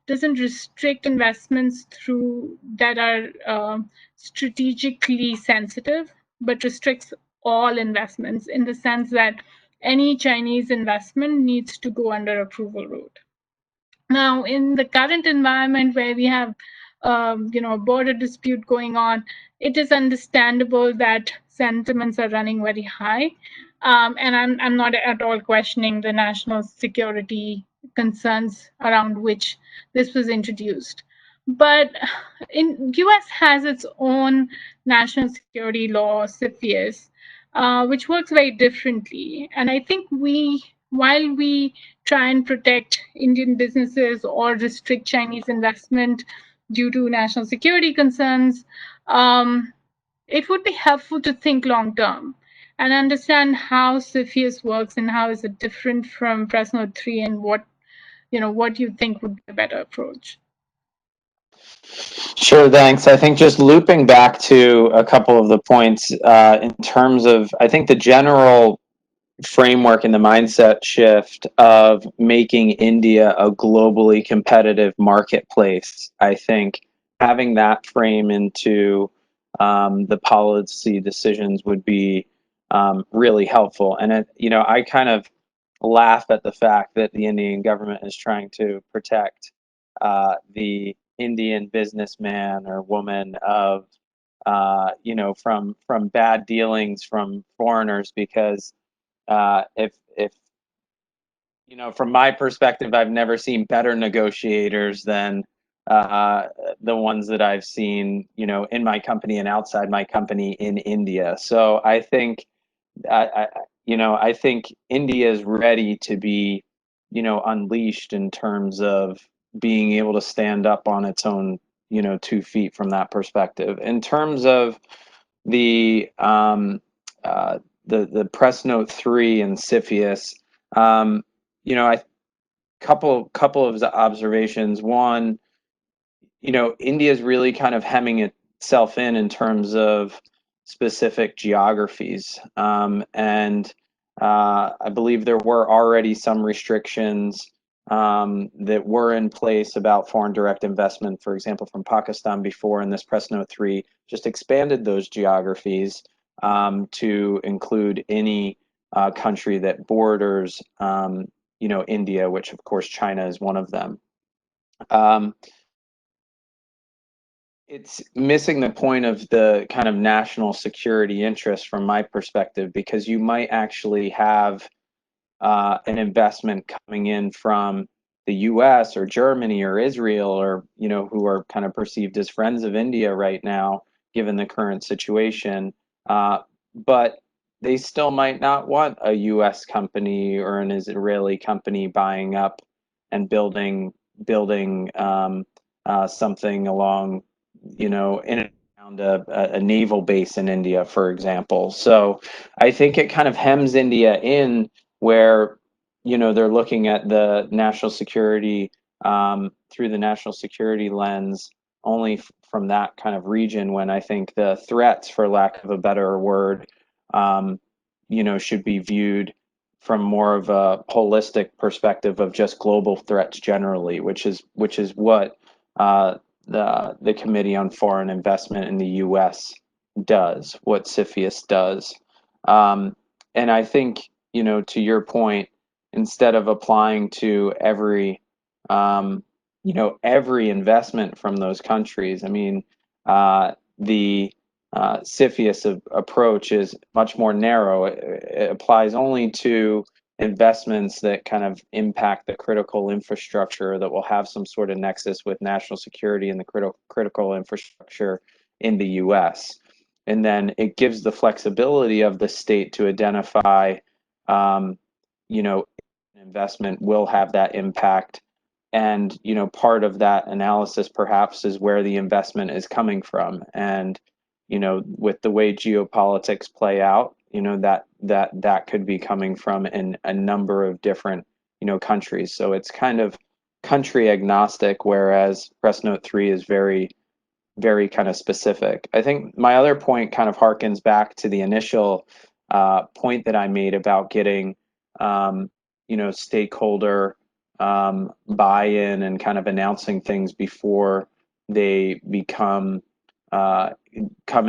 doesn't restrict investments through that are strategically sensitive, but restricts all investments in the sense that any Chinese investment needs to go under approval route. Now, in the current environment where we have a border dispute going on, it is understandable that sentiments are running very high. And I'm not at all questioning the national security concerns around which this was introduced. But US has its own national security law, CFIUS, which works very differently. And I think while we try and protect Indian businesses or restrict Chinese investment due to national security concerns, it would be helpful to think long term and understand how CFIUS works and how is it different from Press Note 3, and what you think would be a better approach. Sure, thanks. I think just looping back to a couple of the points in terms of, I think the general framework and the mindset shift of making India a globally competitive marketplace. I think having that frame into the policy decisions would be really helpful. And I kind of laugh at the fact that the Indian government is trying to protect the Indian businessman or woman of from bad dealings from foreigners, because if from my perspective, I've never seen better negotiators than the ones that I've seen, in my company and outside my company in India. So I think, I think India is ready to be, unleashed in terms of being able to stand up on its own, 2 feet from that perspective. In terms of the the press note 3 and CFIUS, I couple of observations. One, India is really kind of hemming itself in terms of specific geographies, and I believe there were already some restrictions that were in place about foreign direct investment, for example, from Pakistan before, and this press note 3 just expanded those geographies to include any country that borders India, which of course China is one of them. It's missing the point of the kind of national security interest from my perspective, because you might actually have an investment coming in from the US or Germany or Israel, or who are kind of perceived as friends of India right now, given the current situation. But they still might not want a US company or an Israeli company buying up and building something along, in and around a naval base in India, for example. So I think it kind of hems India in, where they're looking at the national security through the national security lens only from that kind of region, when I think the threats, for lack of a better word, should be viewed from more of a holistic perspective of just global threats generally, which is what the Committee on Foreign Investment in the U.S. does, what CFIUS does. And I think, to your point, instead of applying to every investment from those countries, I mean, the CFIUS approach is much more narrow. It applies only to investments that kind of impact the critical infrastructure, that will have some sort of nexus with national security and the critical infrastructure in the US. And then it gives the flexibility of the state to identify, investment will have that impact. And, part of that analysis perhaps is where the investment is coming from. And, with the way geopolitics play out, that could be coming from in a number of different, countries. So it's kind of country agnostic, whereas press note 3 is very, very kind of specific. I think my other point kind of harkens back to the initial point that I made about getting, stakeholder buy-in and kind of announcing things before they come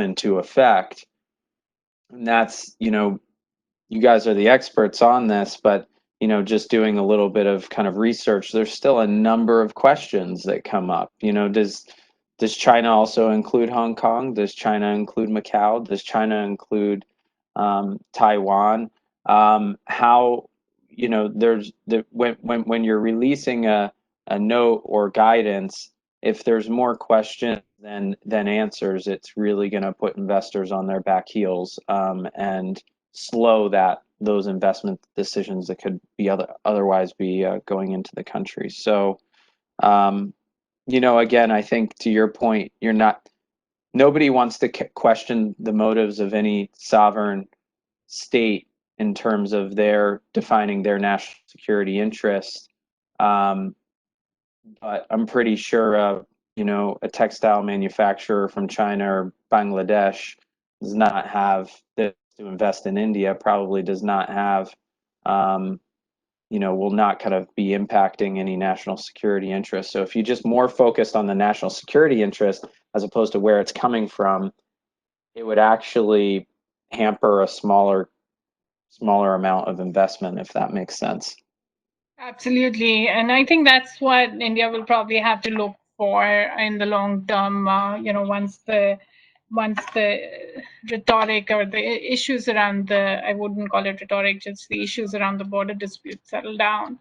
into effect. And that's, you guys are the experts on this, but just doing a little bit of kind of research, there's still a number of questions that come up. Does China also include Hong Kong? Does China include Macau? Does China include Taiwan? How, there's when you're releasing a note or guidance, if there's more questions than answers, it's really going to put investors on their back heels and slow those investment decisions that could be otherwise be going into the country. So, again, I think to your point, nobody wants to question the motives of any sovereign state in terms of their defining their national security interests. But I'm pretty sure, a textile manufacturer from China or Bangladesh does not have this to invest in India, probably does not have, will not kind of be impacting any national security interest. So if you just more focused on the national security interest as opposed to where it's coming from, it would actually hamper a smaller amount of investment, if that makes sense. Absolutely. And I think that's what India will probably have to look for in the long term, once the rhetoric or the issues around I wouldn't call it rhetoric, just the issues around the border dispute settle down.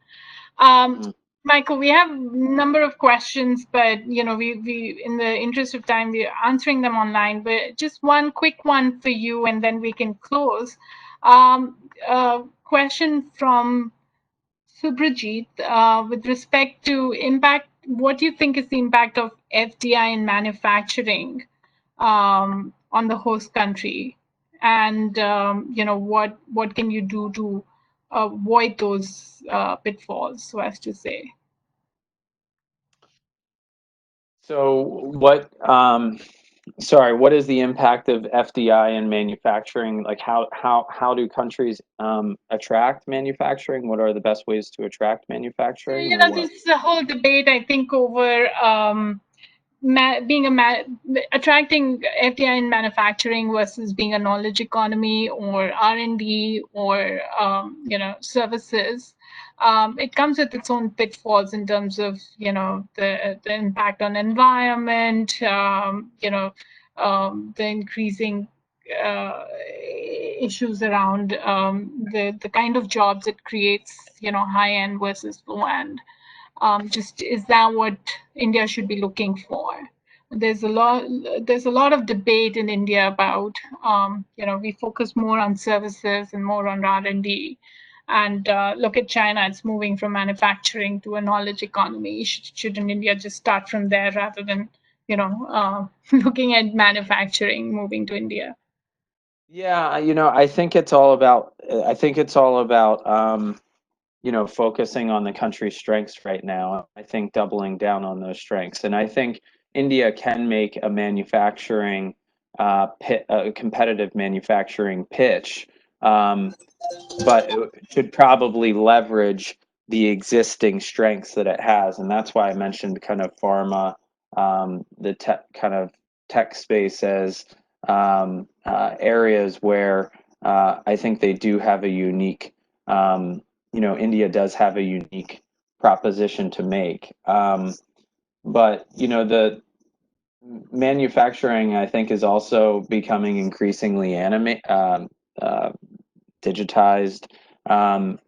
Michael, we have a number of questions, but we in the interest of time, we're answering them online. But just one quick one for you, and then we can close. Question from Subrajit, with respect to impact, what do you think is the impact of FDI in manufacturing on the host country? And, what can you do to avoid those pitfalls, so as to say? So what is the impact of FDI in manufacturing? Like how do countries attract manufacturing? What are the best ways to attract manufacturing? There's a whole debate, I think, over attracting FDI in manufacturing versus being a knowledge economy or R&D or services. It comes with its own pitfalls in terms of the impact on environment, the increasing issues around the kind of jobs it creates, high end versus low end. Just is that what India should be looking for? There's a lot of debate in India about we focus more on services and more on R&D, and look at China, it's moving from manufacturing to a knowledge economy. Shouldn't India just start from there rather than looking at manufacturing, moving to India? Yeah, I think it's all about focusing on the country's strengths right now. I think doubling down on those strengths. And I think India can make a manufacturing a competitive manufacturing pitch, but it should probably leverage the existing strengths that it has. And that's why I mentioned kind of pharma, the tech space as areas where I think they do have a unique India does have a unique proposition to make. But the manufacturing, I think, is also becoming increasingly digitized.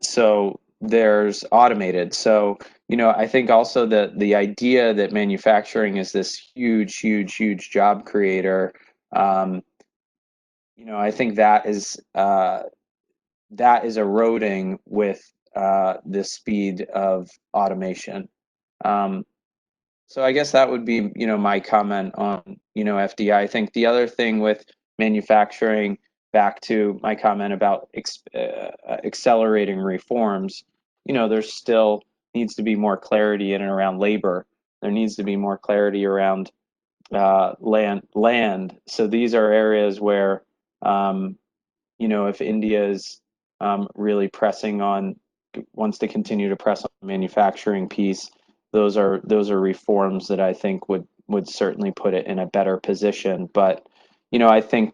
So there's automated. So, I think also that the idea that manufacturing is this huge job creator, I think that is eroding with the speed of automation. So I guess that would be, my comment on, FDI. I think the other thing with manufacturing, back to my comment about accelerating reforms, there still needs to be more clarity in and around labor. There needs to be more clarity around land. So these are areas where, if India is really wants to continue to press on the manufacturing piece, those are reforms that I think would certainly put it in a better position. But I think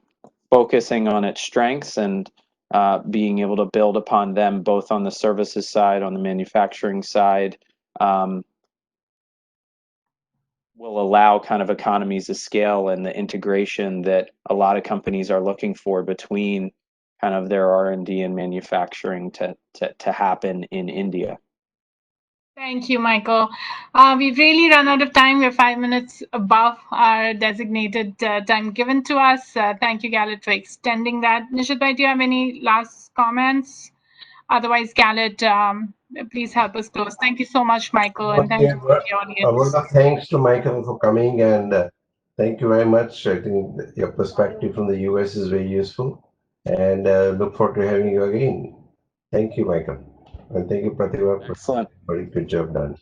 focusing on its strengths and being able to build upon them both on the services side, on the manufacturing side, will allow kind of economies of scale and the integration that a lot of companies are looking for between kind of their R&D and manufacturing to happen in India. Thank you, Michael. We've really run out of time. We're 5 minutes above our designated time given to us. Thank you, Galit, for extending that. Nishith, do you have any last comments? Otherwise, Galit, please help us close. Thank you so much, Michael, and thank you to the audience. A lot of thanks to Michael for coming, and thank you very much. I think your perspective from the US is very useful, and look forward to having you again. Thank you, Michael. And thank you, Pratibha, for Excellent. very good job done.